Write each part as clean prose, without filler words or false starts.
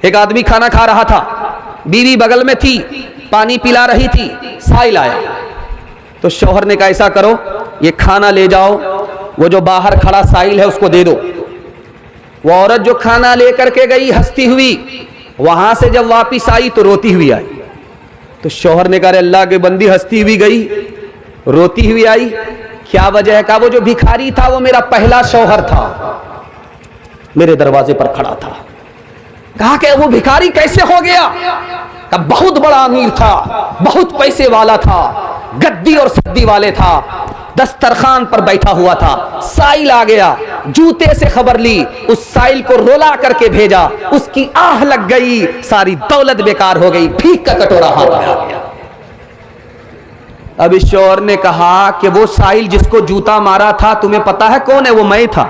एक आदमी खाना खा रहा था, बीवी बगल में थी, पानी पिला रही थी, साइल आया तो शौहर ने कहा ऐसा करो, ये खाना ले जाओ, वो जो बाहर खड़ा साइल है उसको दे दो। वो औरत जो खाना लेकर के गई हंसती हुई, वहां से जब वापिस आई तो रोती हुई आई। तो शौहर ने कहा अल्लाह के बंदी, हंसती हुई गई, रोती हुई आई, क्या वजह है? कहा वो जो भिखारी था वो मेरा पहला शौहर था, मेरे दरवाजे पर खड़ा था। कहा कि वो भिखारी कैसे हो गया? कहा बहुत बड़ा अमीर था, बहुत पैसे वाला था, गद्दी और सद्दी वाले था, दस्तरखान पर बैठा हुआ था, साइल आ गया, जूते से खबर ली, उस साइल को रोला करके भेजा, उसकी आह लग गई, सारी दौलत बेकार हो गई, भीख का कटोरा हाथ में आ गया। अब इस शौहर ने कहा कि वो साइल जिसको जूता मारा था तुम्हें पता है कौन है? वो मैं था।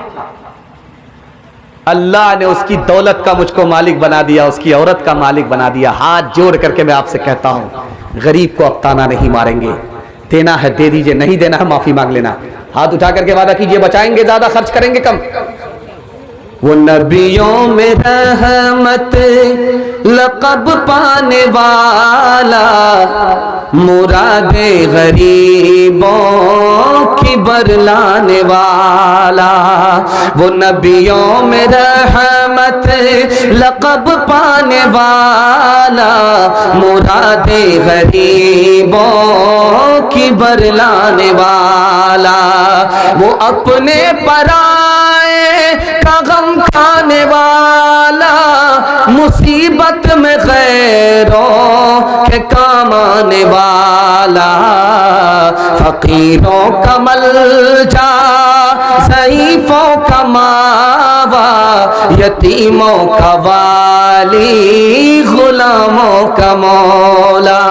अल्लाह ने उसकी दौलत का मुझको मालिक बना दिया, उसकी औरत का मालिक बना दिया। हाथ जोड़ करके मैं आपसे कहता हूं, गरीब को अब ताना नहीं मारेंगे, देना है दे दीजिए, नहीं देना है माफी मांग लेना। हाथ उठा करके वादा कीजिए, बचाएंगे ज्यादा, खर्च करेंगे कम। वो नबियों में रहमत लक़ब पाने वाला, मुरादे गरीबों की बरलाने वाला। वो नबियों में रहमत लक़ब पाने वाला, मुरादे गरीबों की बरलाने वाला। वो अपने पराए का गम खाने वाला, मुसीबत में गैरों के काम आने वाला। फकीरों का मलजा, ज़ईफ़ों का मावा, यतीमों का वाली, गुलामों का मौला।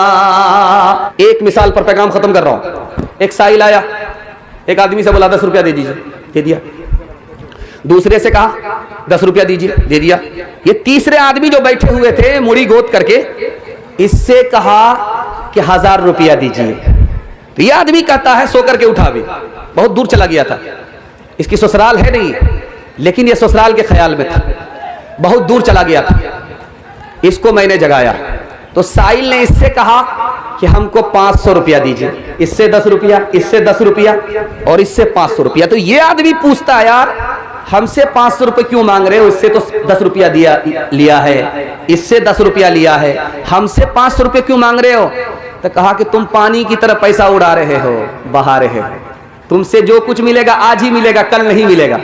एक मिसाल पर पैगाम खत्म कर रहा हूं। एक साइल आया, एक आदमी से बोला 10 रुपया दे दीजिए, दे दिया। दूसरे से कहा 10 रुपया दीजिए, दे दिया। ये तीसरे आदमी जो बैठे हुए थे मुड़ी गोद करके, इससे कहा कि 1000 रुपया दीजिए। तो ये आदमी कहता है सो करके उठा, भी बहुत दूर चला गया था, इसकी ससुराल है नहीं, लेकिन ये ससुराल के ख्याल में था, बहुत दूर चला गया था। इसको मैंने जगाया तो साइल ने इससे कहा कि हमको 500 रुपया दीजिए, इससे 10 रुपया, इससे 10 रुपया और इससे 500 रुपया। तो ये आदमी पूछता यार हमसे 500 रुपये क्यों मांग रहे हो? इससे तो 10 रुपया लिया है, इससे 10 रुपया लिया है, हमसे 500 रुपये क्यों मांग रहे हो? तो कहा कि तुम पानी की तरह पैसा उड़ा रहे हो, बहा रहे हो, तुमसे जो कुछ मिलेगा आज ही मिलेगा, कल नहीं मिलेगा।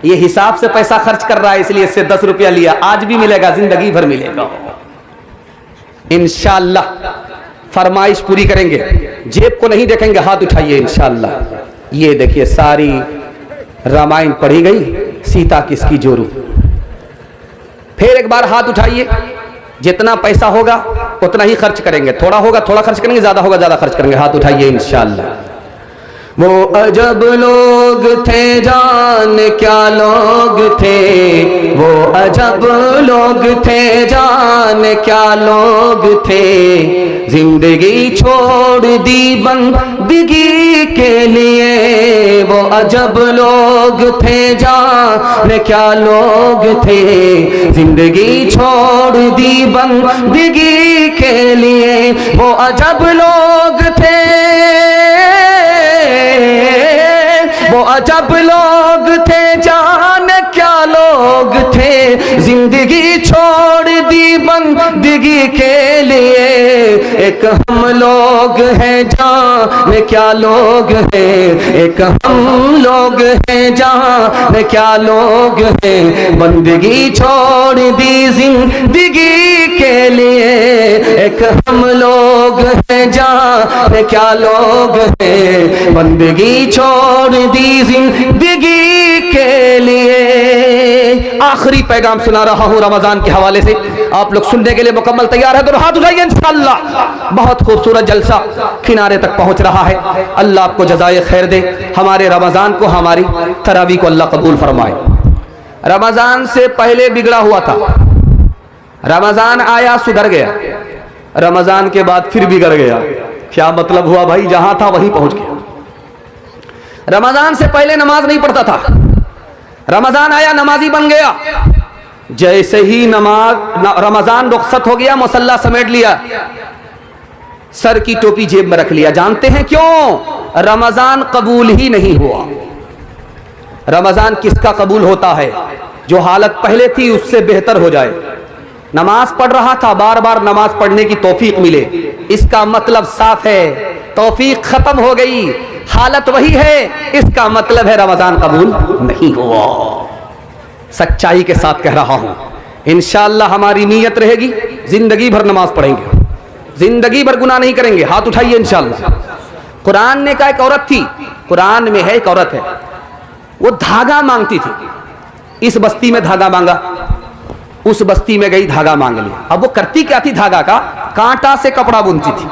ये हिसाब से पैसा खर्च कर रहा है, इसलिए इससे 10 रुपया लिया, आज भी मिलेगा, जिंदगी भर मिलेगा। इंशाअल्लाह फरमाइश पूरी करेंगे, जेब को नहीं देखेंगे, हाथ उठाइए इंशाअल्लाह। ये देखिए सारी रामायण पढ़ी गई, सीता किसकी जोरू। फिर एक बार हाथ उठाइए, जितना पैसा होगा उतना ही खर्च करेंगे, थोड़ा होगा थोड़ा खर्च करेंगे, ज्यादा होगा ज्यादा खर्च करेंगे। हाथ उठाइए इंशाअल्लाह। वो अजब लोग थे जान क्या लोग थे, वो अजब लोग थे जान क्या लोग थे, जिंदगी छोड़ दी बंदगी के लिए। वो अजब लोग थे जान क्या लोग थे, जिंदगी छोड़ दी बंदगी के लिए। वो अजब लोग थे, वो अजब लोग थे जान क्या लोग थे, जिंदगी छोड़ दी बंदगी के लिए। एक हम लोग हैं जान क्या लोग हैं, एक हम लोग हैं जान क्या लोग हैं, बंदगी छोड़ दी जिंदगी के लिए। एक हम लोग हैं जान क्या लोग हैं, बंदगी छोड़ दी जिंदगी के लिए। आखिरी पैगाम सुना रहा हूं रमजान के हवाले से, आप लोग सुनने के लिए मुकम्मल तैयार है तो हाथ उठाइए इंशाअल्लाह। बहुत खूबसूरत जलसा किनारे तक पहुंच रहा है, अल्लाह आपको जज़ाए खैर दे। हमारे रमजान को, हमारी तरावी को अल्लाह कबूल फरमाए। रमजान से पहले बिगड़ा हुआ था, रमजान आया सुधर गया, रमजान के बाद फिर बिगड़ गया। क्या मतलब हुआ भाई? जहां था वहीं पहुंच गया। रमजान से पहले नमाज नहीं पढ़ता था, रमजान आया नमाजी बन गया, जैसे ही रमजान रुखसत हो गया, मुसल्ला समेट लिया, सर की टोपी जेब में रख लिया। जानते हैं क्यों? रमजान कबूल ही नहीं हुआ। रमजान किसका कबूल होता है? जो हालत पहले थी उससे बेहतर हो जाए। नमाज पढ़ रहा था, बार बार नमाज पढ़ने की तौफीक मिले, इसका मतलब साफ है तौफीक खत्म हो गई, हालत वही है, इसका मतलब है रमजान कबूल नहीं हुआ। सच्चाई के साथ कह रहा हूं, इंशाअल्लाह हमारी नीयत रहेगी जिंदगी भर नमाज पढ़ेंगे, जिंदगी भर गुनाह नहीं करेंगे। हाथ उठाइए इंशाअल्लाह। कुरान ने कहा, एक औरत थी, कुरान में है एक औरत है, वो धागा मांगती थी। इस बस्ती में धागा मांगा, उस बस्ती में गई, धागा मांग लिया। अब वो करती क्या थी? धागा का कांटा से कपड़ा बुनती थी।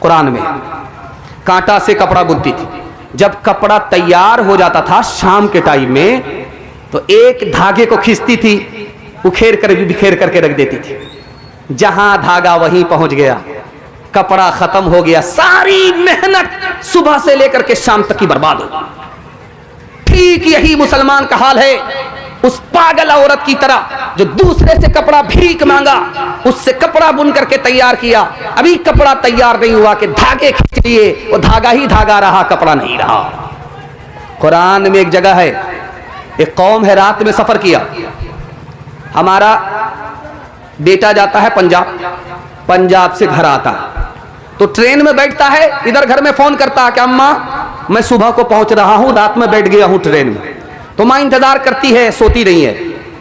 कुरान में कांटा से कपड़ा बुनती थी। जब कपड़ा तैयार हो जाता था शाम के टाइम में, तो एक धागे को खींचती थी, उखेर कर भी बिखेर करके रख देती थी। जहां धागा वहीं पहुंच गया, कपड़ा खत्म हो गया, सारी मेहनत सुबह से लेकर के शाम तक की बर्बाद हो। ठीक यही मुसलमान का हाल है, उस पागल औरत की तरह जो दूसरे से कपड़ा भीख मांगा, उससे कपड़ा बुन करके तैयार किया, अभी कपड़ा तैयार नहीं हुआ कि धागे खींच लिए, वो धागा ही धागा रहा, कपड़ा नहीं रहा। कुरान में एक जगह है, एक कौम है, रात में सफर किया। हमारा बेटा जाता है पंजाब, पंजाब से घर आता है तो ट्रेन में बैठता है, इधर घर में फोन करता है कि अम्मा मैं सुबह को पहुंच रहा हूं, रात में बैठ गया हूं ट्रेन में। तो माँ इंतजार करती है, सोती नहीं है।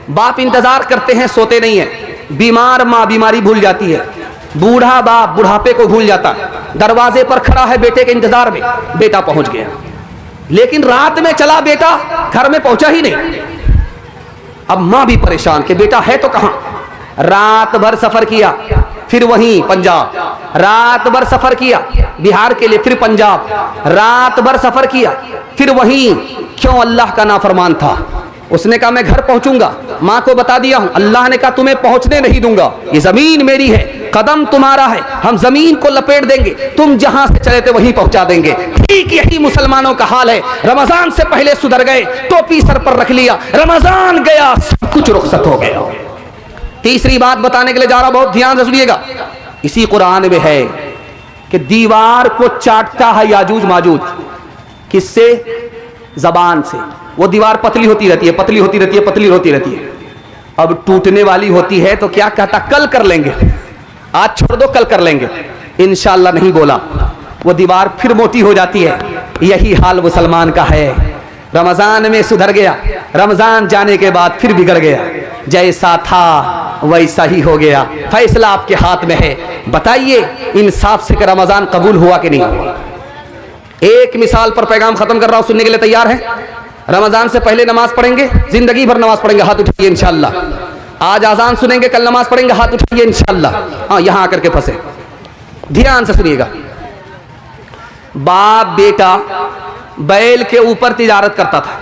बाप इंतजार करते हैं, सोते नहीं है। बीमार माँ बीमारी भूल जाती है, बूढ़ा बाप बुढ़ापे को भूल जाता है। दरवाजे पर खड़ा है बेटे के इंतजार में, बेटा पहुंच गया, लेकिन रात में चला बेटा, घर में पहुंचा ही नहीं। अब माँ भी परेशान कि बेटा है तो कहां। रात भर सफर किया, फिर वहीं पंजाब, रात भर सफर किया बिहार के लिए, फिर पंजाब, रात भर सफर किया, फिर वहीं। क्यों? अल्लाह का नाफरमान था। उसने कहा मैं घर पहुंचूंगा, मां को बता दिया हूं। अल्लाह ने कहा तुम्हें पहुंचने नहीं दूंगा, ये जमीन मेरी है, कदम तुम्हारा है, हम जमीन को लपेट देंगे, तुम जहां से चले थे वहीं पहुंचा देंगे। ठीक यही मुसलमानों का हाल है। रमजान से पहले सुधर गए, टोपी सर पर रख लिया, रमजान गया, सब कुछ रुखसत हो गया। तीसरी बात बताने के लिए जा रहा, बहुत ध्यान से सुनिएगा। इसी कुरान में है कि दीवार को चाटता है याजूज माजूज। किससे? जबान से। वो दीवार पतली होती रहती है, पतली होती रहती है, पतली होती रहती है। अब टूटने वाली होती है तो क्या कहता? कल कर लेंगे, आज छोड़ दो, कल कर लेंगे। इंशाअल्लाह नहीं बोला, वो दीवार फिर मोटी हो जाती है। यही हाल मुसलमान का है। रमजान में सुधर गया, रमजान जाने के बाद फिर बिगड़ गया। जैसा था वैसा ही हो गया। फैसला आपके हाथ में है। बताइए इंसाफ से कि रमजान कबूल हुआ कि नहीं हुआ। एक मिसाल पर पैगाम खत्म कर रहा हूं, सुनने के लिए तैयार है? रमजान से पहले नमाज पढ़ेंगे, जिंदगी भर नमाज पढ़ेंगे, हाथ उठाइए इंशाअल्लाह। आज आजान सुनेंगे, कल नमाज पढ़ेंगे, हाथ उठाइए इंशाअल्लाह। हाँ, यहां आकर के फंसे, ध्यान से सुनिएगा। बाप बेटा बैल के ऊपर तिजारत करता था,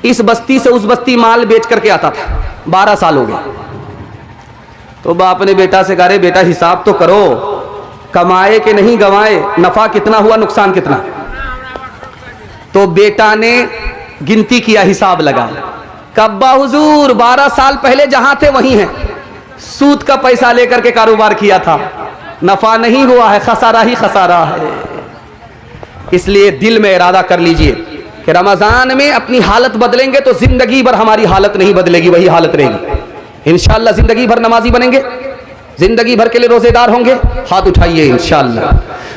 इस बस्ती से उस बस्ती माल बेच करके आता था। 12 साल हो गए। तो बाप ने बेटा से कहा, बेटा हिसाब तो करो, कमाए कि नहीं गंवाए, नफा कितना हुआ, नुकसान कितना। तो बेटा ने गिनती किया, हिसाब लगा। कब्बा हुजूर 12 साल पहले जहां थे वहीं हैं, सूद का पैसा लेकर के कारोबार किया था, नफा नहीं हुआ है, खसारा ही खसारा है। इसलिए दिल में इरादा कर लीजिए कि रमजान में अपनी हालत बदलेंगे तो जिंदगी भर हमारी हालत नहीं बदलेगी, वही हालत रहेगी। इंशाअल्लाह जिंदगी भर नमाजी बनेंगे, जिंदगी भर के लिए रोजेदार होंगे। हाथ उठाइए इंशाअल्लाह।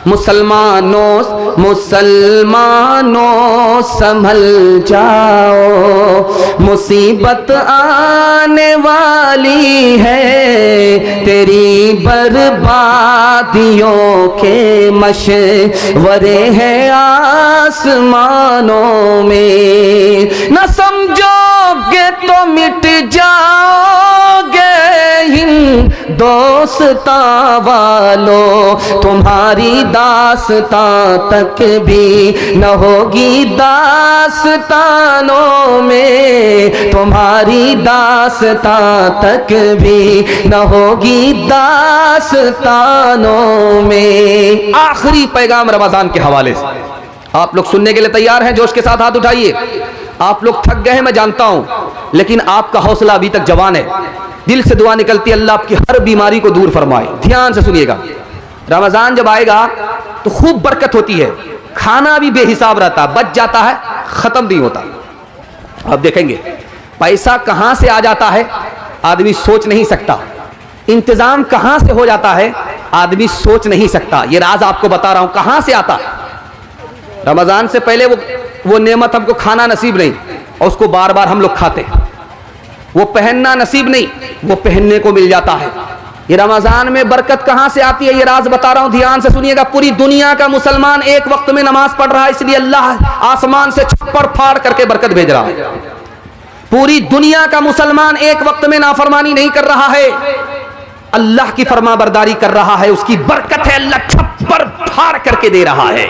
मुसलमानों मुसलमानों संभल जाओ, मुसीबत आने वाली है, तेरी बर्बादियों के मशवरे हैं आसमानों में। न समझोगे तो मिट जाओगे दोस्ता वालों, तुम्हारी दास्तां तक भी न होगी दास्तानों में, तुम्हारी दास्तां तक भी न होगी दास्तानों में। आखिरी पैगाम रमजान के हवाले से आप लोग सुनने के लिए तैयार हैं? जोश के साथ हाथ उठाइए। आप लोग थक गए हैं मैं जानता हूं, लेकिन आपका हौसला अभी तक जवान है। दिल से दुआ निकलती है अल्लाह आपकी हर बीमारी को दूर फरमाए। ध्यान से सुनिएगा, रमजान जब आएगा तो खूब बरकत होती है, खाना भी बेहिसाब रहता है, बच जाता है, खत्म नहीं होता। अब देखेंगे पैसा कहां से आ जाता है आदमी सोच नहीं सकता, इंतजाम कहां से हो जाता है आदमी सोच नहीं सकता। ये राज आपको बता रहा हूं कहां से आता। रमजान से पहले वो नेमत हमको खाना नसीब नहीं और उसको बार बार हम लोग खाते हैं। वो पहनना नसीब नहीं, वो पहनने को मिल जाता है। ये रमजान में बरकत कहां से आती है ये राज बता रहा हूं, ध्यान से सुनिएगा। पूरी दुनिया का मुसलमान एक वक्त में नमाज पढ़ रहा है, इसलिए अल्लाह आसमान से छप्पर फाड़ करके बरकत भेज रहा है। पूरी दुनिया का मुसलमान एक वक्त में नाफरमानी नहीं कर रहा है, अल्लाह की फरमाबरदारी कर रहा है, उसकी बरकत है, अल्लाह छप्पर फाड़ करके दे रहा है।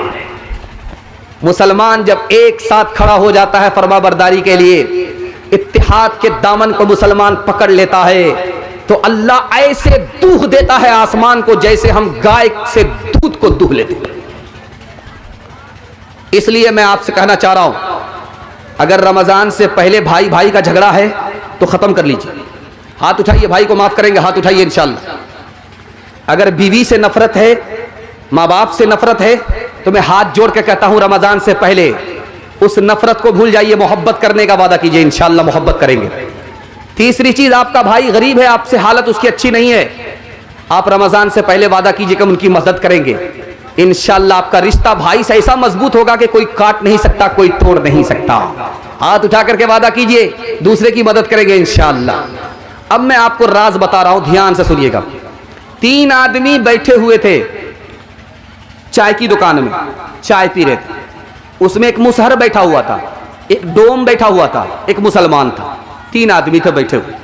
मुसलमान जब एक साथ खड़ा हो जाता है फरमाबरदारी के लिए, इत्तिहाद के दामन को मुसलमान पकड़ लेता है, तो अल्लाह ऐसे दूह देता है आसमान को जैसे हम गाय से दूध को दूह लेते हैं। इसलिए मैं आपसे कहना चाह रहा हूं, अगर रमजान से पहले भाई भाई का झगड़ा है तो खत्म कर लीजिए। हाथ उठाइए, भाई को माफ करेंगे, हाथ उठाइए इंशाअल्लाह। अगर बीवी से नफरत है, माँ बाप से नफरत है, तो मैं हाथ जोड़ के कहता हूं रमजान से पहले उस नफरत को भूल जाइए, मोहब्बत करने का वादा कीजिए, इंशाअल्लाह मोहब्बत करेंगे। तीसरी चीज, आपका भाई गरीब है, आपसे हालत उसकी अच्छी नहीं है, आप रमजान से पहले वादा कीजिए कि उनकी मदद करेंगे। इंशाअल्लाह आपका रिश्ता भाई से ऐसा मजबूत होगा कि कोई काट नहीं सकता, कोई तोड़ नहीं सकता। हाथ उठा करके वादा कीजिए, दूसरे की मदद करेंगे इंशाअल्लाह। अब मैं आपको राज बता रहा हूं, ध्यान से सुनिएगा। 3 आदमी बैठे हुए थे चाय की दुकान में, चाय पी रहे थे। उसमें एक मुसहर बैठा हुआ था, एक डोम बैठा हुआ था, एक मुसलमान था। 3 आदमी थे बैठे हुए।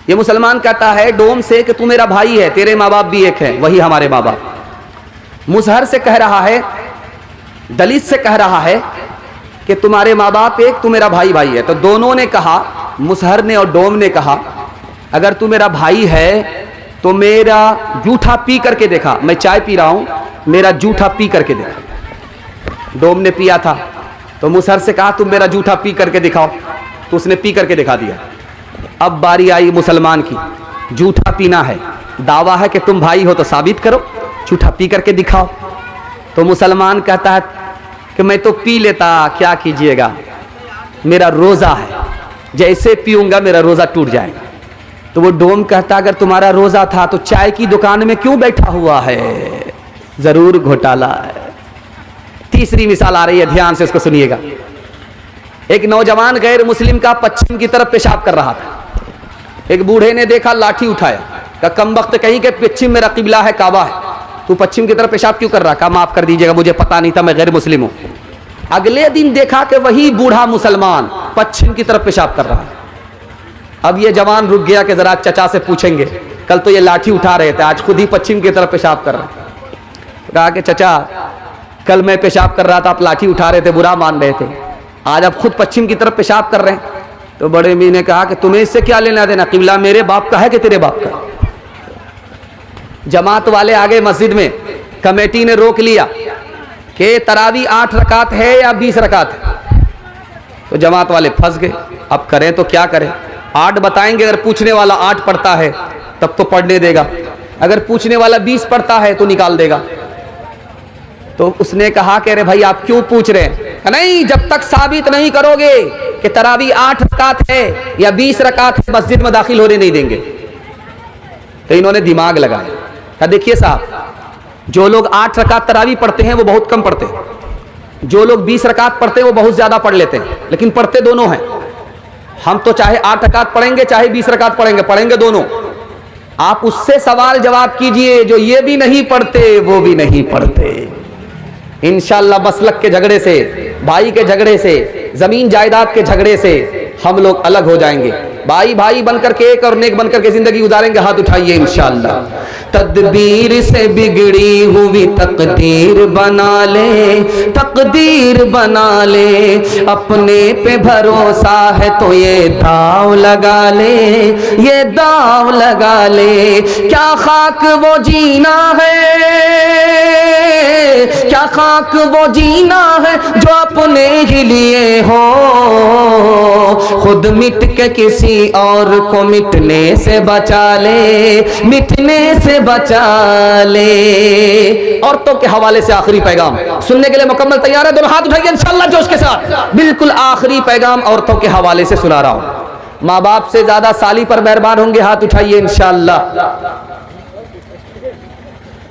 ये मुसलमान कहता है डोम से कि तू मेरा भाई है, तेरे माँ बाप भी एक है, वही हमारे माँ बाप। मुसहर से कह रहा है, दलित से कह रहा है कि तुम्हारे माँ बाप एक, तू मेरा भाई भाई है। तो दोनों ने कहा, मुसहर ने और डोम ने कहा, अगर तू मेरा भाई है तो मेरा जूठा पी करके देखा। मैं चाय पी रहा हूं, मेरा जूठा पी करके देखा। डोम ने पिया था तो मुसहर से कहा तुम मेरा जूठा पी करके दिखाओ, तो उसने पी करके दिखा दिया। अब बारी आई मुसलमान की, जूठा पीना है, दावा है कि तुम भाई हो तो साबित करो, जूठा पी करके दिखाओ। तो मुसलमान कहता है कि मैं तो पी लेता, क्या कीजिएगा, मेरा रोजा है, जैसे पीऊंगा मेरा रोजा टूट जाएगा। तो वो डोम कहता अगर तुम्हारा रोजा था तो चाय की दुकान में क्यों बैठा हुआ है, जरूर घोटाला है। तीसरी मिसाल आ रही है, ध्यान से इसको सुनिएगा। एक नौजवान गैर मुस्लिम का पश्चिम की तरफ पेशाब कर रहा था। एक बूढ़े ने देखा, लाठी उठाया, कहा कमबख्त कहीं के पश्चिम मेरा किबला है, काबा है, तू पश्चिम की तरफ पेशाब क्यों कर रहा? कहा माफ कर दीजिएगा, मुझे पता नहीं था, मैं गैर मुस्लिम हूं। अगले दिन देखा कि वही बूढ़ा मुसलमान पश्चिम की तरफ पेशाब कर रहा है। अब ये जवान रुक गया कि जरा चचा से पूछेंगे, कल तो ये लाठी उठा रहे थे, आज खुद ही पश्चिम की तरफ पेशाब कर रहे हैं। कहा कि चचा कल मैं पेशाब कर रहा था, आप लाठी उठा रहे थे, बुरा मान रहे थे, आज आप खुद पश्चिम की तरफ पेशाब कर रहे हैं। तो बड़े मी ने कहा कि तुम्हें इससे क्या लेना देना, किबला मेरे बाप का है कि तेरे बाप का। जमात वाले आ गए मस्जिद में, कमेटी ने रोक लिया कि तरावी 8 रकात है या 20 रकात है। तो जमात वाले फंस गए, अब करें तो क्या करें। 8 बताएंगे, अगर पूछने वाला 8 पढ़ता है तब तो पढ़ने देगा, अगर पूछने वाला 20 पढ़ता है तो निकाल देगा। तो उसने कहा कि अरे भाई आप क्यों पूछ रहे हैं? नहीं, जब तक साबित नहीं करोगे कि तरावी 8 रकात है या 20 रकात है, मस्जिद में दाखिल होने नहीं देंगे। तो इन्होंने दिमाग लगाया, कहा देखिए साहब, जो लोग 8 रकात तरावी पढ़ते हैं वो बहुत कम पढ़ते हैं, जो लोग 20 रकात पढ़ते हैं वो बहुत ज्यादा पढ़ लेते हैं, लेकिन पढ़ते दोनों हैं। हम तो चाहे 8 रकात पढ़ेंगे चाहे 20 रकात पढ़ेंगे, पढ़ेंगे दोनों। आप उससे सवाल जवाब कीजिए जो ये भी नहीं पढ़ते वो भी नहीं पढ़ते। इंशाअल्लाह मसलक के झगड़े से, भाई के झगड़े से, जमीन जायदाद के झगड़े से हम लोग अलग हो जाएंगे। भाई भाई बनकर के एक और नेक बनकर के जिंदगी गुजारेंगे। हाथ उठाइए इंशाअल्लाह। तदबीर से बिगड़ी हुई तकदीर बना ले, तकदीर बना ले। अपने पे भरोसा है तो ये दाव लगा ले, ये दाव लगा ले। क्या खाक वो जीना है, क्या खाक वो जीना है जो अपने ही लिए हो। खुद मिट के किसी और को मिटने से बचा ले, मिटने से बचा ले। औरतों के हवाले से आखिरी पैगाम सुनने के लिए मुकम्मल तैयार है? दोनों हाथ उठाइए इंशाअल्लाह जोश के साथ। बिल्कुल आखिरी पैगाम औरतों के हवाले से सुना रहा हूं। माँ बाप से ज्यादा साली पर मेहरबान होंगे, हाथ उठाइए इंशाअल्लाह।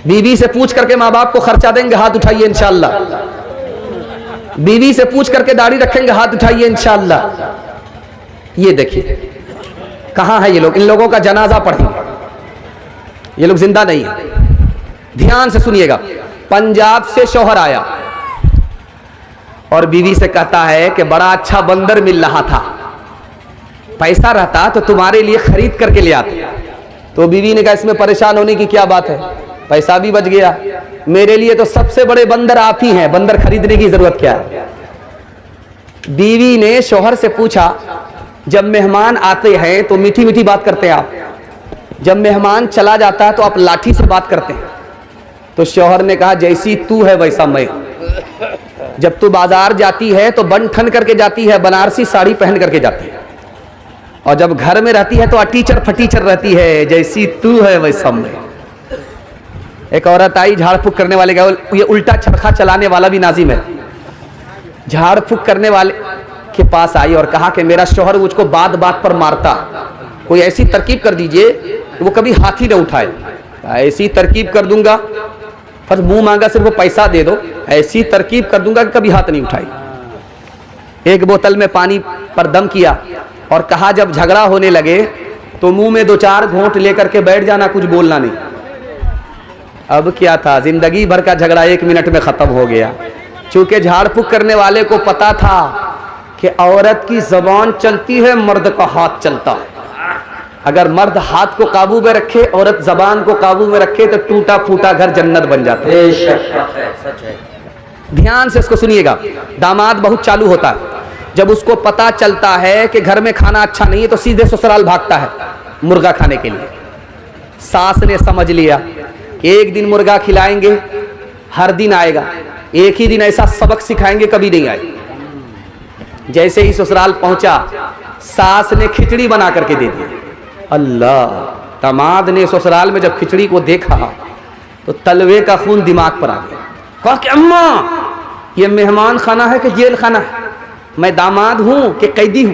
बीवी से पूछ करके माँ बाप को खर्चा देंगे, हाथ उठाइए इंशाअल्लाह। बीवी से पूछ करके दाढ़ी रखेंगे, हाथ उठाइए इंशाअल्लाह। ये देखिए कहां है ये लोग, इन लोगों का जनाजा पढ़ेंगे, ये लोग जिंदा नहीं है। ध्यान से सुनिएगा। पंजाब से शौहर आया और बीवी से कहता है कि बड़ा अच्छा बंदर मिल रहा था, पैसा रहता तो तुम्हारे लिए खरीद करके ले आते। तो बीवी ने कहा इसमें परेशान होने की क्या बात है, पैसा भी बच गया, मेरे लिए तो सबसे बड़े बंदर आप ही हैं, बंदर खरीदने की जरूरत क्या है। बीवी ने शौहर से पूछा जब मेहमान आते हैं तो मीठी मीठी बात करते हैं आप, जब मेहमान चला जाता है तो आप लाठी से बात करते हैं। तो शौहर ने कहा जैसी तू है वैसा मैं। जब तू बाजार जाती है तो बन ठन करके जाती है, बनारसी साड़ी पहन करके जाती है, और जब घर में रहती है तो अटीचर फटीचर रहती है, जैसी तू है वैसा मैं। एक औरत आई झाड़ फूक करने वाले का, ये उल्टा चरखा चलाने वाला भी नाजिम है, झाड़ फूक करने वाले के पास आई और कहा कि मेरा शौहर मुझको बात बात पर मारता, कोई ऐसी तरकीब कर दीजिए कि वो कभी हाथ ही न उठाए। ऐसी तरकीब कर दूंगा, फिर मुंह मांगा सिर्फ वो पैसा दे दो, ऐसी तरकीब कर दूंगा कि कभी हाथ नहीं उठाई। एक बोतल में पानी पर दम किया और कहा जब झगड़ा होने लगे तो मुंह में 2-4 घूंट लेकर के बैठ जाना, कुछ बोलना नहीं। अब क्या था, जिंदगी भर का झगड़ा 1 मिनट में खत्म हो गया। चूंकि झाड़ फूक करने वाले को पता था कि औरत की जबान चलती है, मर्द का हाथ चलता है। अगर मर्द हाथ को काबू में रखे, औरत जबान को काबू में रखे तो टूटा फूटा घर जन्नत बन जाता है। ध्यान से इसको सुनिएगा। दामाद बहुत चालू होता है, जब उसको पता चलता है कि घर में खाना अच्छा नहीं है तो सीधे ससुराल भागता है मुर्गा खाने के लिए। सास ने समझ लिया एक दिन मुर्गा खिलाएंगे, हर दिन आएगा, एक ही दिन ऐसा सबक सिखाएंगे कभी नहीं आए। जैसे ही ससुराल पहुंचा, सास ने खिचड़ी बना करके दे दी। अल्लाह, दामाद ने ससुराल में जब खिचड़ी को देखा तो तलवे का खून दिमाग पर आ गया। कहा कि अम्मा ये मेहमान खाना है कि जेल खाना है, मैं दामाद हूं कि कैदी हूं।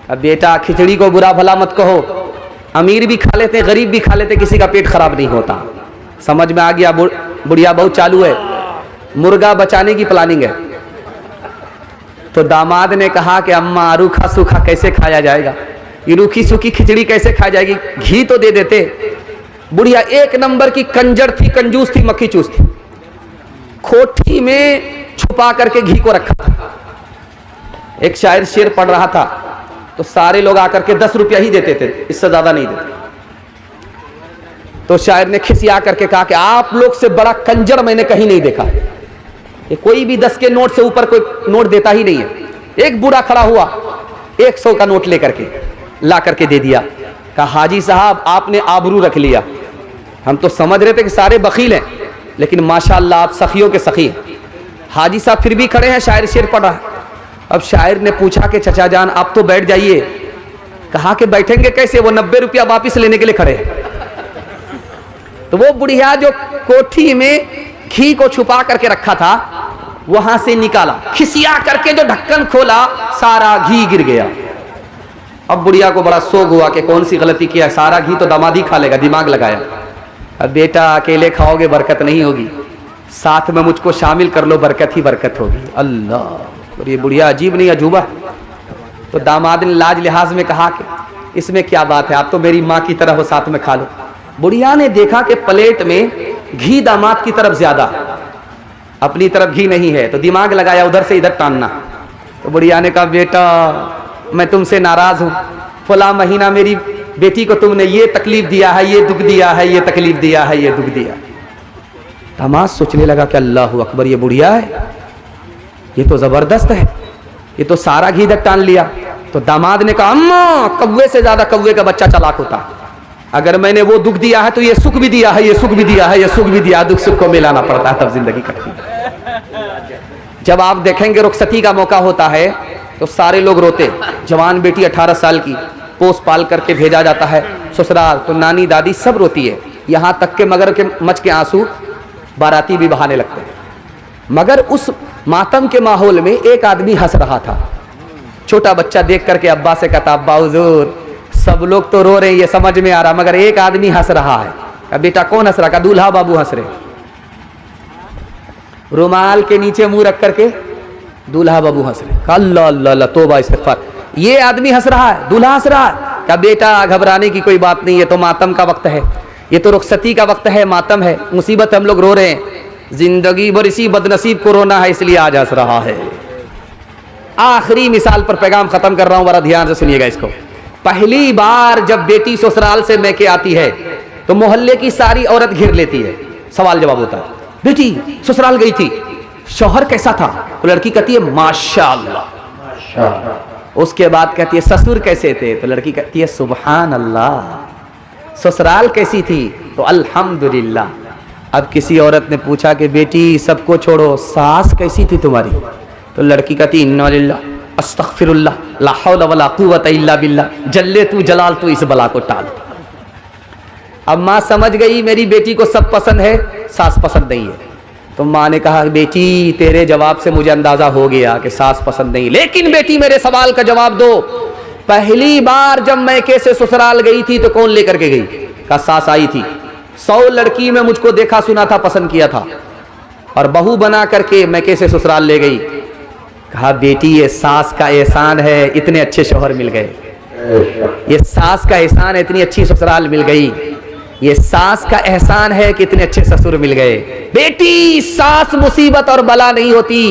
अब बेटा खिचड़ी को बुरा भला मत कहो, अमीर भी खा लेते गरीब भी खा लेते, किसी का पेट खराब नहीं होता। समझ में आ गया? बुढ़िया बहुत चालू है, मुर्गा बचाने की प्लानिंग है। तो दामाद ने कहा कि अम्मा रूखा सूखा कैसे खाया जाएगा, ये रूखी सूखी खिचड़ी कैसे खाई जाएगी, घी तो दे देते। बुढ़िया एक नंबर की कंजर थी, कंजूस थी, मक्खी चूस थी। खोटी में छुपा करके घी को रखा था। एक शायर शेर पढ़ रहा था तो सारे लोग आकर के 10 रुपया ही देते थे, इससे ज्यादा नहीं देते। तो शायर ने खिसिया करके कहा कि आप लोग से बड़ा कंजर मैंने कहीं नहीं देखा, ये कोई भी 10 के नोट से ऊपर कोई नोट देता ही नहीं है। एक बूढ़ा खड़ा हुआ, 100 का नोट लेकर के ला करके दे दिया। कहा हाजी साहब आपने आबरू रख लिया, हम तो समझ रहे थे कि सारे बखील हैं, लेकिन माशाअल्लाह आप सखियों के सखी हैं। हाजी साहब फिर भी खड़े हैं, शायर शेर पढ़ रहा है। अब शायर ने पूछा कि चचा जान आप तो बैठ जाइए। कहा कि बैठेंगे कैसे, वो 90 रुपया वापिस लेने के लिए खड़े हैं। तो वो बुढ़िया जो कोठी में घी को छुपा करके रखा था वहां से निकाला, खिसिया करके जो ढक्कन खोला सारा घी गिर गया। अब बुढ़िया को बड़ा सोग हुआ कि कौन सी गलती किया, सारा घी तो दामादी खा लेगा, दिमाग लगाया। अब बेटा अकेले खाओगे बरकत नहीं होगी, साथ में मुझको शामिल कर लो, बरकत ही बरकत होगी। अल्लाह, और ये बुढ़िया अजीब नहीं अजूबा। तो दामाद ने लाज लिहाज में कहा कि इसमें क्या बात है, आप तो मेरी माँ की तरह हो, साथ में खा लो। बुढ़िया ने देखा कि प्लेट में घी दामाद की तरफ ज्यादा, अपनी तरफ घी नहीं है, तो दिमाग लगाया उधर से इधर टानना। तो बुढ़िया ने कहा बेटा मैं तुमसे नाराज हूं, फला महीना मेरी बेटी को तुमने ये तकलीफ दिया है, ये दुख दिया है, ये तकलीफ दिया है, ये दुख दिया। दामाद सोचने लगा कि अल्लाह अकबर, ये बुढ़िया है, ये तो जबरदस्त है, ये तो सारा घी तक टान लिया। तो दामाद ने कहा अम्मा, कौवे से ज्यादा कौवे का बच्चा चालाक होता है। अगर मैंने वो दुख दिया है तो ये सुख भी दिया है, ये सुख भी दिया है, ये सुख भी दिया। दुख सुख को मिलाना पड़ता है, तब जिंदगी कटती है। जब आप देखेंगे रुखसती का मौका होता है तो सारे लोग रोते। जवान बेटी 18 साल की पोस पाल करके भेजा जाता है ससुराल, तो नानी दादी सब रोती है, यहाँ तक के मगर के मच के आंसू बाराती भी बहाने लगते हैं। मगर उस मातम के माहौल में एक आदमी हंस रहा था। छोटा बच्चा देख करके अब्बा से कहता, अब्बा हुजूर सब लोग तो रो रहे हैं, ये समझ में आ रहा, मगर एक आदमी हंस रहा है। अब बेटा कौन हंस रहा? का दूल्हा बाबू हंस रहे, रुमाल के नीचे मुंह रख करके दूल्हा बाबू हंस रहे। अल्लाह अल्लाह अल्लाह, तौबा इस्तिग़फ़ार। ये आदमी हंस रहा है, दूल्हा हंस रहा है। का बेटा घबराने की कोई बात नहीं है, तो मातम का वक्त है, ये तो रुखसती का वक्त है, मातम है, मुसीबत, हम लोग रो रहे हैं, जिंदगी भर इसी बदनसीब कोरोना है, इसलिए आज हंस रहा है। आखिरी मिसाल पर पैगाम खत्म कर रहा हूं, बड़ा ध्यान से सुनिएगा इसको। पहली बार जब बेटी ससुराल से मैके आती है तो मोहल्ले की सारी औरत घेर लेती है, सवाल जवाब होता है, बेटी ससुराल गई थी, शौहर कैसा था? तो लड़की कहती है माशाअल्लाह। उसके बाद कहती है ससुर कैसे थे? तो लड़की कहती है सुभान अल्लाह। ससुराल कैसी थी? तो अल्हम्दुलिल्लाह। अब किसी औरत ने पूछा कि बेटी सबको छोड़ो, सास कैसी थी तुम्हारी? तो लड़की कहती इन्ना लिल्लाह अस्तगफिरुल्लाह ला हौला वला कुव्वता इल्ला बिल्लाह, जल्ले तू जलाल तू इस बला को टाल। अब माँ समझ गई मेरी बेटी को सब पसंद है, सास पसंद नहीं है। तो माँ ने कहा बेटी तेरे जवाब से मुझे अंदाजा हो गया कि सास पसंद नहीं, लेकिन बेटी मेरे सवाल का जवाब दो, पहली बार जब मैके से ससुराल गई थी तो कौन लेकर के गई? कहा सास आई थी। 100 लड़की में मुझको देखा सुना था, पसंद किया था, और बहू बना करके मैके से ससुराल ले गई। कहा बेटी ये सास का एहसान है, इतने अच्छे शौहर मिल गए, ये सास का एहसान है, इतनी अच्छी ससुराल मिल गई, ये सास का एहसान है कि इतने अच्छे ससुर मिल गए। बेटी सास मुसीबत और बला नहीं होती,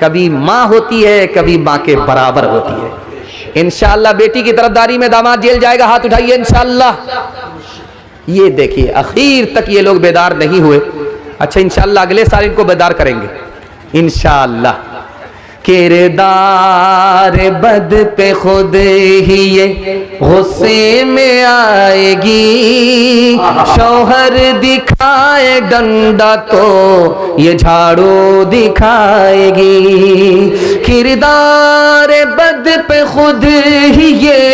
कभी माँ होती है, कभी माँ के बराबर होती है। इंशाअल्लाह बेटी की तरफदारी में दामाद जेल जाएगा, हाथ उठाइए इंशाअल्लाह। ये देखिए आखिर तक ये लोग बेदार नहीं हुए। अच्छा इंशाअल्लाह अगले साल इनको बेदार करेंगे इंशाअल्लाह। किरदार बद पे खुद ही ये गुस्से में आएगी, शौहर दिखाए डंडा तो ये झाड़ू दिखाएगी। किरदार बद पे खुद ही ये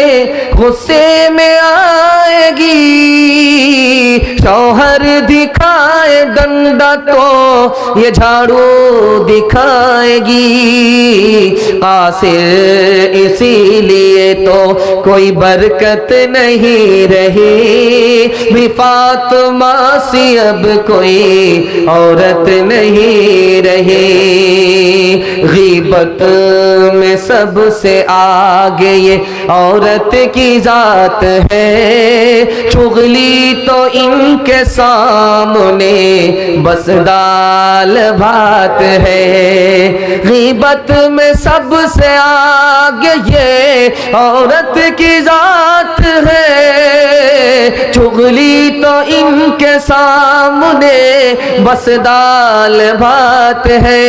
गुस्से में आएगी, शौहर दिखाए डंडा तो ये झाड़ू दिखाएगी। कासिर इसीलिए तो कोई बरकत नहीं रही, भी फातिमा सी अब कोई औरत नहीं रही। गीबत में सबसे आगे ये औरत की जात है, चुगली तो इनके सामने बस दाल भात है। गीबत में सबसे आगे ये औरत की जात है, चुगली तो इनके सामने बस दाल भात है।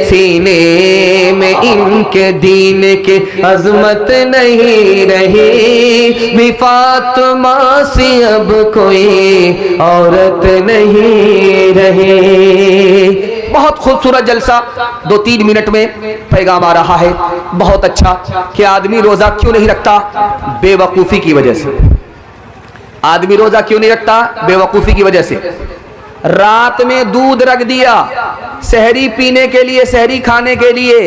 सीने में इनके दीन की अजमत नहीं रही, भी फातिमा सी अब कोई औरत नहीं रही। बहुत खूबसूरत जलसा 2-3 मिनट में पैगाम आ रहा है, बहुत अच्छा। कि आदमी रोजा क्यों नहीं रखता? बेवकूफ़ी की वजह से। आदमी रोजा क्यों नहीं रखता? बेवकूफ़ी की वजह से। रात में दूध रख दिया सहरी पीने के लिए, सहरी खाने के लिए,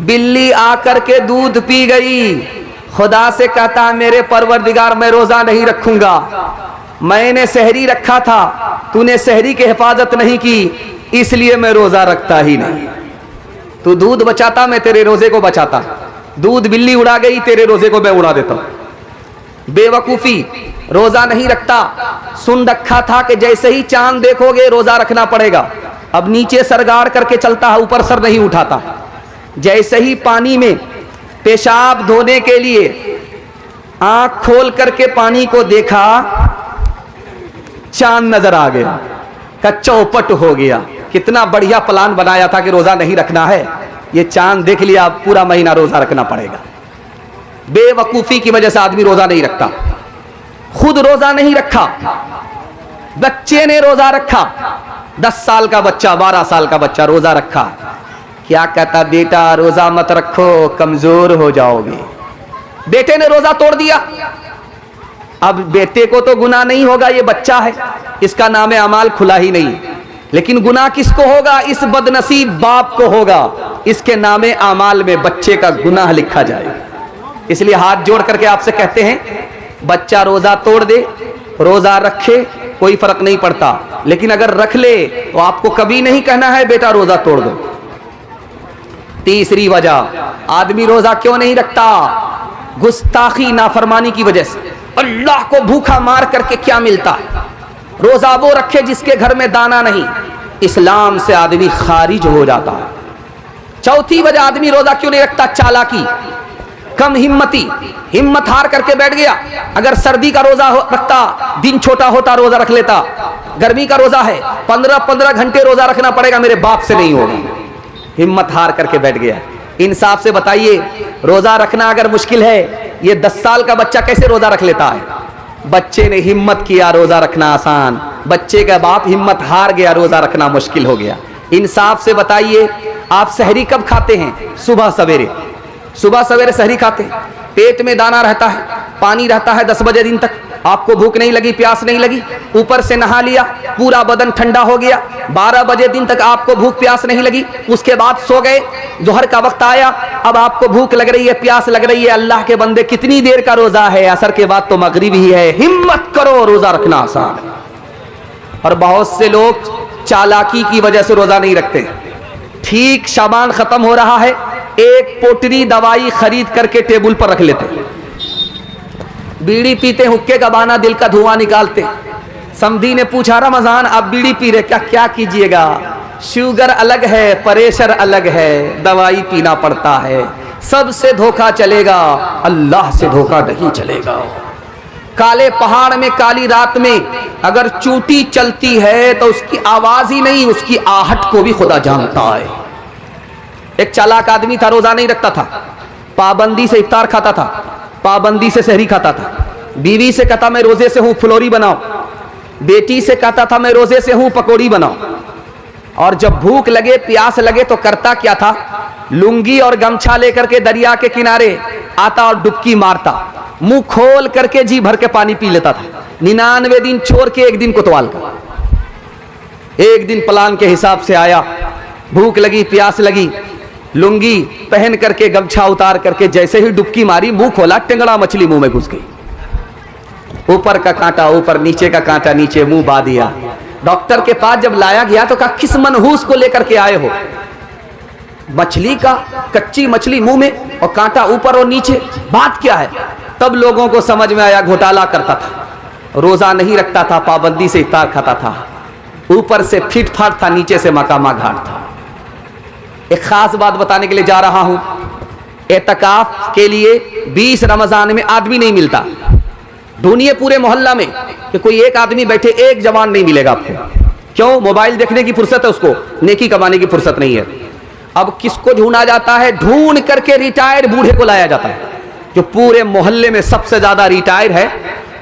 बिल्ली आकर के दूध पी गई। खुदा से कहता मेरे परवरदिगार मैं रोजा नहीं रखूंगा, मैंने सहरी रखा था, तूने सहरी की हिफाजत नहीं की, इसलिए मैं रोजा रखता ही नहीं। तू दूध बचाता, मैं तेरे रोजे को बचाता। दूध बिल्ली उड़ा गई, तेरे रोजे को मैं उड़ा देता हूं। बेवकूफी, रोजा नहीं रखता। सुन रखा था कि जैसे ही चांद देखोगे रोजा रखना पड़ेगा। अब नीचे सर गाड़ करके चलता है, ऊपर सर नहीं उठाता। जैसे ही पानी में पेशाब धोने के लिए आंख खोल करके पानी को देखा, चांद नजर आ गया, का चौपट हो गया। कितना बढ़िया प्लान बनाया था कि रोजा नहीं रखना है, ये चांद देख लिया, अब पूरा महीना रोजा रखना पड़ेगा। बेवकूफी की वजह से आदमी रोजा नहीं रखता। खुद रोजा नहीं रखा, बच्चे ने रोजा रखा। 10 साल का बच्चा, 12 साल का बच्चा रोजा रखा। क्या कहता, बेटा रोजा मत रखो, कमजोर हो जाओगे। बेटे ने रोजा तोड़ दिया। अब बेटे को तो गुनाह नहीं होगा, ये बच्चा है, इसका नाम अमाल खुला ही नहीं, लेकिन गुनाह किसको होगा? इस बदनसीब बाप को होगा। इसके नामे अमाल में बच्चे का गुनाह लिखा जाएगा। इसलिए हाथ जोड़ करके आपसे कहते हैं, बच्चा रोजा तोड़ दे, रोजा रखे, कोई फर्क नहीं पड़ता, लेकिन अगर रख ले तो आपको कभी नहीं कहना है बेटा रोजा तोड़ दो। तीसरी वजह, आदमी रोजा क्यों नहीं रखता? गुस्ताखी, नाफरमानी की वजह से। अल्लाह को भूखा मार करके क्या मिलता है? रोजा वो रखे जिसके घर में दाना नहीं, इस्लाम से आदमी खारिज हो जाता है। चौथी वजह आदमी रोजा क्यों नहीं रखता? चालाकी, कम हिम्मती, हिम्मत हार करके बैठ गया। अगर सर्दी का रोजा रखता, दिन छोटा होता, रोजा रख लेता। गर्मी का रोजा है, 15-15 घंटे रोजा रखना पड़ेगा, मेरे बाप से नहीं होगा। हिम्मत हार करके बैठ गया। इंसाफ से बताइए, रोजा रखना अगर मुश्किल है, ये 10 साल का बच्चा कैसे रोजा रख लेता है? बच्चे ने हिम्मत किया, रोजा रखना आसान। बच्चे का बाप हिम्मत हार गया, रोजा रखना मुश्किल हो गया। इंसाफ से बताइए, आप सहरी कब खाते हैं? सुबह सवेरे। सुबह सवेरे सहरी खाते हैं, पेट में दाना रहता है, पानी रहता है। 10 बजे दिन तक आपको भूख नहीं लगी, प्यास नहीं लगी, ऊपर से नहा लिया, पूरा बदन ठंडा हो गया। 12 बजे दिन तक आपको भूख प्यास नहीं लगी, उसके बाद सो गए। जोहर का वक्त आया, अब आपको भूख लग रही है, प्यास लग रही है। अल्लाह के बंदे, कितनी देर का रोजा है? असर के बाद तो मगरिब ही है। हिम्मत करो, रोजा रखना आसान है। और बहुत से लोग चालाकी की वजह से रोजा नहीं रखते। ठीक शाबान खत्म हो रहा है, एक पोटरी दवाई खरीद करके टेबल पर रख लेते, बीड़ी पीते, हुक्के का बहाना, दिल का धुआं निकालते। समधी ने पूछा, रमजान आप बीड़ी पी रहे, क्या कीजिएगा? शुगर अलग है, प्रेशर अलग है, दवाई पीना पड़ता है। सबसे धोखा चलेगा, अल्लाह से धोखा नहीं चलेगा। काले पहाड़ में, काली रात में अगर चूटी चलती है तो उसकी आवाज ही नहीं, उसकी आहट को भी खुदा जानता है। एक चालाक आदमी था, रोजा नहीं रखता था, पाबंदी से इफ्तार खाता था, पाबंदी से सहरी खाता था। बीवी से कहता, मैं रोजे से हूं, फुलोरी बनाओ। बेटी से कहता था, मैं रोजे से हूं, पकौड़ी बनाओ। और जब भूख लगे, प्यास लगे तो करता क्या था? लुंगी और गमछा लेकर के दरिया के किनारे आता और डुबकी मारता, मुंह खोल करके जी भर के पानी पी लेता था। 99 दिन छोड़ के एक दिन कोतवाल का। एक दिन प्लान के हिसाब से आया, भूख लगी, प्यास लगी, लुंगी पहन करके, गमछा उतार करके जैसे ही डुबकी मारी, मुंह खोला, टेंगड़ा मछली मुंह में घुस गई। ऊपर का कांटा ऊपर, नीचे का कांटा नीचे, मुंह बा दिया। डॉक्टर के पास जब लाया गया तो कहा, किस मनहूस को लेकर के आए हो? मछली का, कच्ची मछली मुंह में और कांटा ऊपर और नीचे, बात क्या है? तब लोगों को समझ में आया, घोटाला करता था, रोजा नहीं रखता था, पाबंदी से इफ्तार खाता था, ऊपर से फिट फाट था, नीचे से मकामा घाट था। एक खास बात बताने के लिए जा रहा हूं। एतकाफ के लिए 20 रमजान में आदमी नहीं मिलता। ढूंढिए पूरे मोहल्ला में कि कोई एक आदमी बैठे, एक जवान नहीं मिलेगा आपको। क्यों? मोबाइल देखने की फुर्सत है उसको, नेकी कमाने की फुर्सत नहीं है। अब किसको ढूंढा जाता है? ढूंढ करके रिटायर्ड बूढ़े को लाया जाता है, जो पूरे मोहल्ले में सबसे ज्यादा रिटायर्ड है,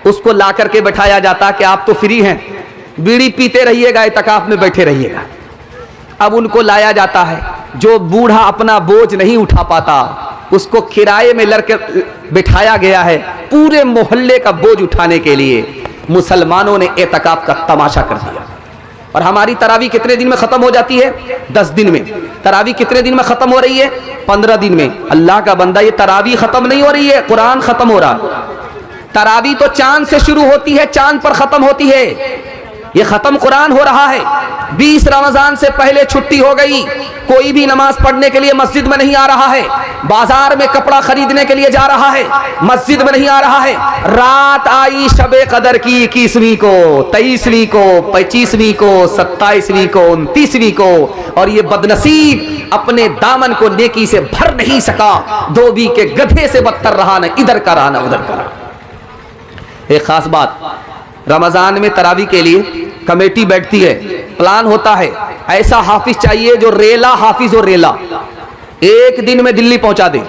उसको ला करके बैठाया जाता है कि आप तो फ्री हैं, बीड़ी पीते रहिएगा, एतकाफ में बैठे रहिएगा। अब उनको लाया जाता है। जो बूढ़ा अपना बोझ नहीं उठा पाता, उसको किराए में लड़के बिठाया गया है, पूरे मोहल्ले का बोझ उठाने के लिए। मुसलमानों ने एतकाफ का तमाशा कर दिया। और हमारी तरावी कितने दिन में खत्म हो जाती है? 10 दिन में। तरावी कितने दिन में खत्म हो रही है? 15 दिन में। अल्लाह का बंदा, ये तरावी खत्म नहीं हो रही है, कुरान खत्म हो रहा है। तरावी तो चांद से शुरू होती है, चांद पर खत्म होती है। ये खत्म कुरान हो रहा है। 20 रमजान से पहले छुट्टी हो गई, कोई भी नमाज पढ़ने के लिए मस्जिद में नहीं आ रहा है, बाजार में कपड़ा खरीदने के लिए जा रहा है, मस्जिद में नहीं आ रहा है। रात आई शबे कदर की 21वीं को, 23वीं को, 25वीं को, 27वीं को, 29वीं को, और ये बदनसीब अपने दामन को नेकी से भर नहीं सका। धोबी के गधे से बदतर रहा, न इधर का रहा न उधर का रहा। एक खास बात, रमजान में तरावी के लिए कमेटी बैठती है, प्लान होता है, ऐसा हाफिज चाहिए जो रेला हाफिज हो, रेला, एक दिन में दिल्ली पहुंचा दे,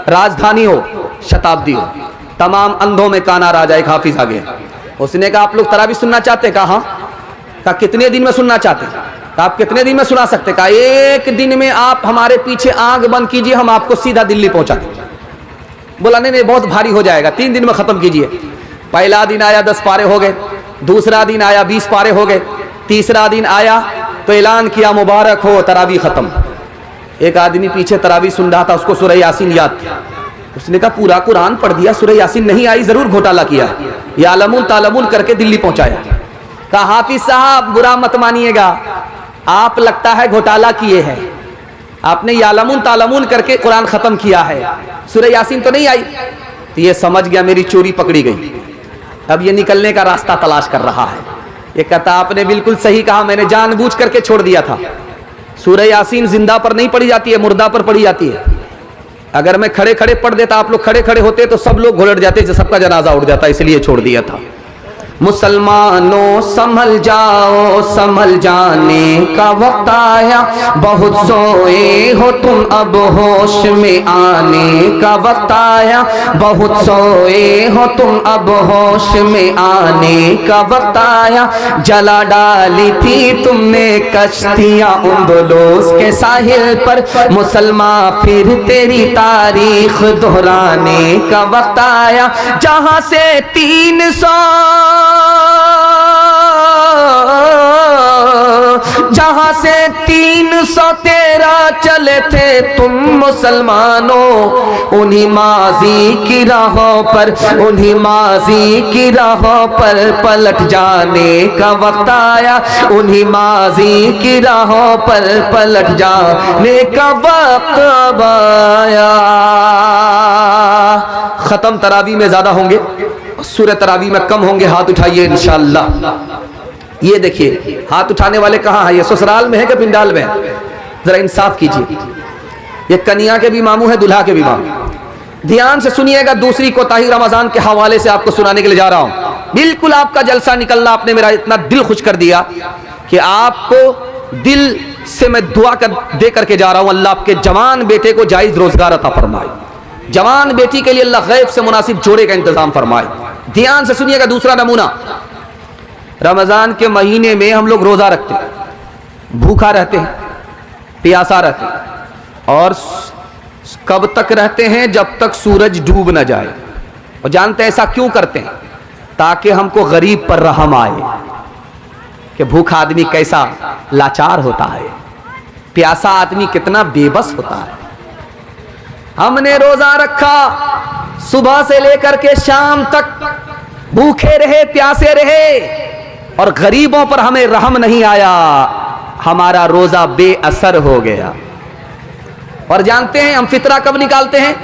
राजधानी हो, शताब्दी हो, तमाम अंधों में काना राजा एक हाफिज आ गया। उसने कहा आप लोग तरावी सुनना चाहते हैं? कहा हाँ। कहा कितने दिन में सुनना चाहते हैं? कहा आप कितने दिन में सुना सकते? कहा एक दिन में आप हमारे पीछे आंख बंद कीजिए, हम आपको सीधा दिल्ली पहुंचा देंगे। बोला नहीं नहीं बहुत भारी हो जाएगा, 3 दिन में खत्म कीजिए। पहला दिन आया 10 पारे हो गए, दूसरा दिन आया 20 पारे हो गए, तीसरा दिन आया तो ऐलान किया मुबारक हो तरावी खत्म। एक आदमी पीछे तरावी सुन रहा था, उसको सूरह यासीन याद थी। उसने कहा पूरा कुरान पढ़ दिया, सूरह यासीन नहीं आई, जरूर घोटाला किया, यालमुन तालमुन करके दिल्ली पहुंचाया। कहा हाफिज साहब बुरा मत मानिएगा, आप लगता है घोटाला किए हैं, आपने यालमुन तालमुन करके कुरान खत्म किया है, सूरह यासीन तो नहीं आई। तो ये समझ गया मेरी चोरी पकड़ी गई, अब ये निकलने का रास्ता तलाश कर रहा है। ये कहता आपने बिल्कुल सही कहा, मैंने जानबूझ करके छोड़ दिया था। सूरह यासीन जिंदा पर नहीं पढ़ी जाती है, मुर्दा पर पढ़ी जाती है। अगर मैं खड़े खड़े पढ़ देता, आप लोग खड़े खड़े होते तो सब लोग घोलट जाते, सबका जनाजा उठ जाता, इसलिए छोड़ दिया था। मुसलमानों संभल जाओ, संभल जाने का वक्त आया, बहुत सोए हो तुम अब होश में आने का वक्त आया, बहुत सोए हो तुम अब होश में आने का वक्त आया। जला डाली थी तुमने कश्तियां उंदुलुस के साहिल पर, मुसलमान फिर तेरी तारीख दोहराने का वक्त आया। जहां से 300 जहां से 313 चले थे तुम मुसलमानों, उन्हीं माजी की राहों पर, उन्हीं माजी की राहों पर पलट जाने का वक्त आया, उन्हीं माजी की राहों पर पलट जाने का वक्त आया। खत्म तरावी में ज्यादा होंगे, सूरह तरावी में कम होंगे। हाथ उठाइए इंशाअल्लाह। ये देखिए हाथ उठाने वाले कहाँ हैं? ये ससुराल में है कि पिंडाल में? जरा इंसाफ कीजिए। ये कन्या के भी मामू है, दुल्हा के भी मामू। ध्यान से सुनिएगा, दूसरी कोताही रमजान के हवाले से आपको सुनाने के लिए जा रहा हूं। बिल्कुल आपका जलसा निकलना, आपने मेरा इतना दिल खुश कर दिया कि आपको दिल से मैं दुआ दे करके जा रहा हूं, अल्लाह आपके जवान बेटे को जायज रोजगार अता फरमाए, जवान बेटी के लिए अल्लाह गैब से मुनासिब जोड़े का इंतजाम फरमाए। ध्यान से सुनिएगा दूसरा नमूना। रमजान के महीने में हम लोग रोजा रखते हैं, भूखा रहते हैं, प्यासा रहते हैं, और कब तक रहते हैं? जब तक सूरज डूब न जाए। और जानते हैं ऐसा क्यों करते हैं? ताकि हमको गरीब पर रहम आए कि भूखा आदमी कैसा लाचार होता है, प्यासा आदमी कितना बेबस होता है। हमने रोजा रखा, सुबह से लेकर के शाम तक भूखे रहे, प्यासे रहे, और गरीबों पर हमें रहम नहीं आया, हमारा रोजा बेअसर हो गया। और जानते हैं हम फितरा कब निकालते हैं?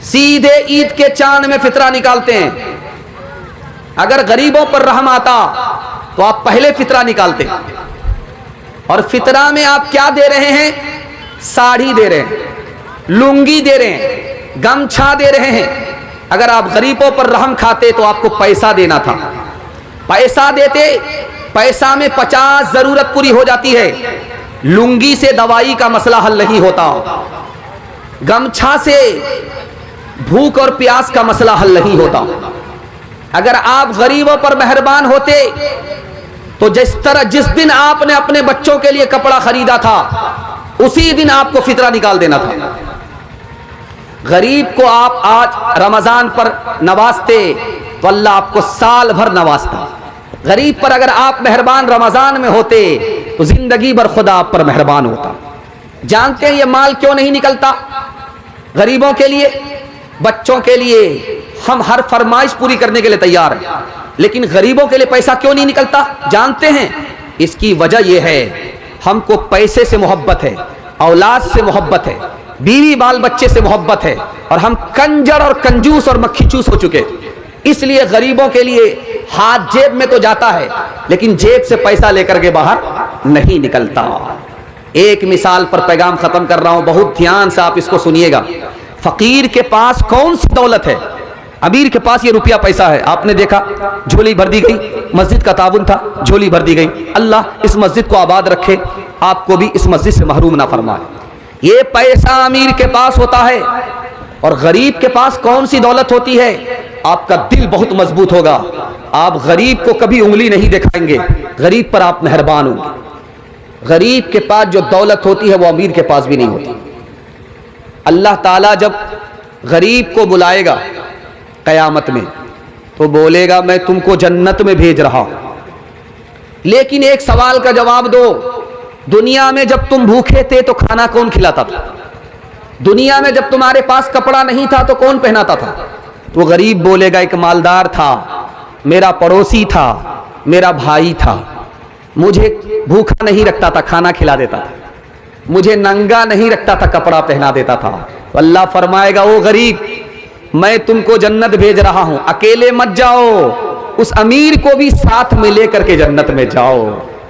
सीधे ईद के चांद में फितरा निकालते हैं। अगर गरीबों पर रहम आता तो आप पहले फितरा निकालते। और फितरा में आप क्या दे रहे हैं? साड़ी दे रहे हैं, लुंगी दे रहे हैं, गमछा दे रहे हैं। अगर आप गरीबों पर रहम खाते तो आपको पैसा देना था, पैसा देते, पैसा में 50 जरूरत पूरी हो जाती है, लुंगी से दवाई का मसला हल नहीं होता, गमछा से भूख और प्यास का मसला हल नहीं होता। अगर आप गरीबों पर मेहरबान होते तो जिस दिन आपने अपने बच्चों के लिए कपड़ा खरीदा था, उसी दिन आपको फितरा निकाल देना था। गरीब को आप आज रमजान पर नवाजते तो अल्लाह आपको साल भर नवाजता। गरीब पर अगर आप मेहरबान रमजान में होते तो जिंदगी भर खुदा आप पर मेहरबान होता। जानते हैं ये माल क्यों नहीं निकलता? गरीबों के लिए, बच्चों के लिए हम हर फरमाइश पूरी करने के लिए तैयार हैं, लेकिन गरीबों के लिए पैसा क्यों नहीं निकलता? जानते हैं इसकी वजह यह है, हमको पैसे से मोहब्बत है, औलाद से मोहब्बत है, बीवी बाल बच्चे से मोहब्बत है, और हम कंजर और कंजूस और मक्खीचूस हो चुके। इसलिए गरीबों के लिए हाथ जेब में तो जाता है, लेकिन जेब से पैसा लेकर के बाहर नहीं निकलता। एक मिसाल पर पैगाम खत्म कर रहा हूं, बहुत ध्यान से आप इसको सुनिएगा। फकीर के पास कौन सी दौलत है? अमीर के पास ये रुपया पैसा है, आपने देखा झोली भर दी गई, मस्जिद का ताबुन था, झोली भर दी गई। अल्लाह इस मस्जिद को आबाद रखे, आपको भी इस मस्जिद से महरूम ना फरमाए। ये पैसा अमीर के पास होता है। और गरीब के पास कौन सी दौलत होती है? आपका दिल बहुत मजबूत होगा, आप गरीब को कभी उंगली नहीं दिखाएंगे, गरीब पर आप मेहरबान होंगे। गरीब के पास जो दौलत होती है वो अमीर के पास भी नहीं होती। अल्लाह ताला जब गरीब को बुलाएगा कयामत में तो बोलेगा मैं तुमको जन्नत में भेज रहा हूं, लेकिन एक सवाल का जवाब दो, दुनिया में जब तुम भूखे थे तो खाना कौन खिलाता था? दुनिया में जब तुम्हारे पास कपड़ा नहीं था तो कौन पहनाता था? तो गरीब बोलेगा एक मालदार था, मेरा पड़ोसी था, मेरा भाई था, मुझे भूखा नहीं रखता था, खाना खिला देता था, मुझे नंगा नहीं रखता था, कपड़ा पहना देता था। तो अल्लाह फरमाएगा ओ गरीब, मैं तुमको जन्नत भेज रहा हूं, अकेले मत जाओ, उस अमीर को भी साथ में लेकर के जन्नत में जाओ।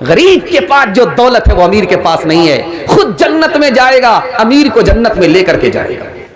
गरीब के पास जो दौलत है वो अमीर के पास नहीं है, खुद जन्नत में जाएगा, अमीर को जन्नत में लेकर के जाएगा।